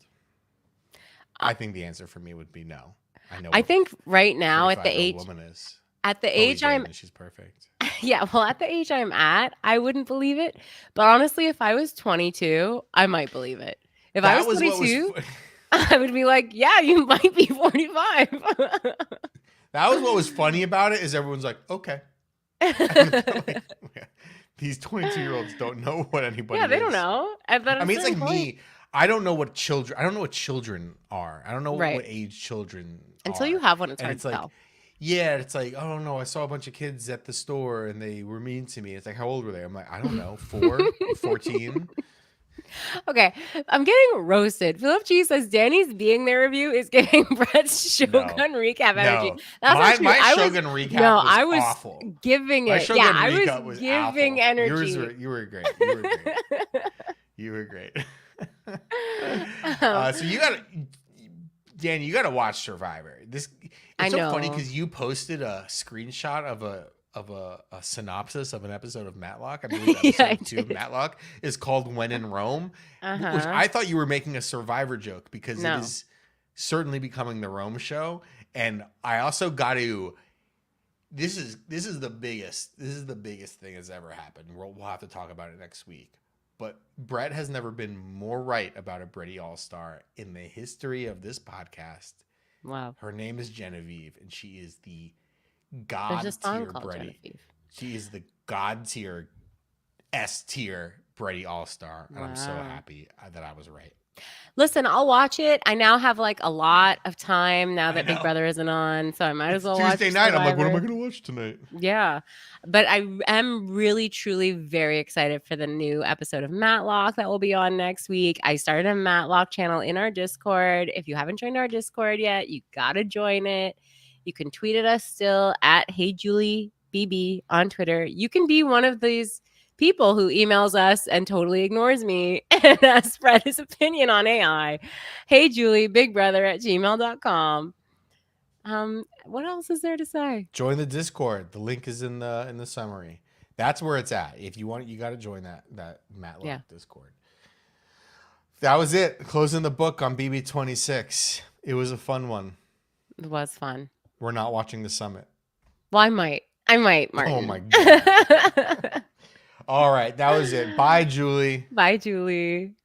I think the answer for me would be no. I think right now at the age woman is. At the age I'm, she's perfect. Yeah, well, at the age I'm at, I wouldn't believe it. But honestly, if I was 22, I might believe it. If I was 22, I would be like, "Yeah, you might be 45." That was what was funny about it, is everyone's like, okay. These 22-year-olds don't know what anybody is. Yeah, they don't know. I mean, it's like me. I don't know what children are. I don't know what age children are. Until you have one, it's hard to tell. Yeah, it's like, oh no, I saw a bunch of kids at the store and they were mean to me. It's like, how old were they? I'm like, I don't know, 4, 14. Okay, I'm getting roasted. Philip G says Dani's Being There review is giving Brett's Shogun recap energy. No. That's my Shogun recap was awful. Giving my it. Shogun I was giving awful. energy. You were great. You were great. So you gotta watch Survivor. It's so funny because you posted a screenshot of a synopsis of an episode of Matlock. I believe episode 2 of Matlock is called When in Rome, which I thought you were making a Survivor joke because it is certainly becoming the Rome show. And I also got to. This is the biggest thing that's ever happened. We'll have to talk about it next week. But Brett has never been more right about a Bretty All-Star in the history of this podcast. Wow. Her name is Genevieve, and she is the There's god a song tier called Bretty. Genevieve. She is the god tier, S tier Bretty All-Star, and I'm so Wow. happy that I was right. Listen, I'll watch it. I now have like a lot of time now I that Big know. Brother isn't on, so I might as well Tuesday watch night. I'm like, what am I Survivor. going to watch tonight? Yeah, but I am really, truly very excited for the new episode of Matlock that will be on next week. I started a Matlock channel in our Discord. If you haven't joined our Discord yet, you gotta join it. You can tweet at us still at HeyJulieBB on Twitter. You can be one of these people who emails us and totally ignores me and has spread his opinion on AI. Hey Julie, bigbrother@gmail.com. What else is there to say? Join the Discord. The link is in the summary. That's where it's at. If you want, you got to join that Matlock Discord. That was it. Closing the book on BB26. It was a fun one. It was fun. We're not watching the summit. Well, I might, Martin. Oh my God. All right. That was it. Bye, Julie. Bye, Julie.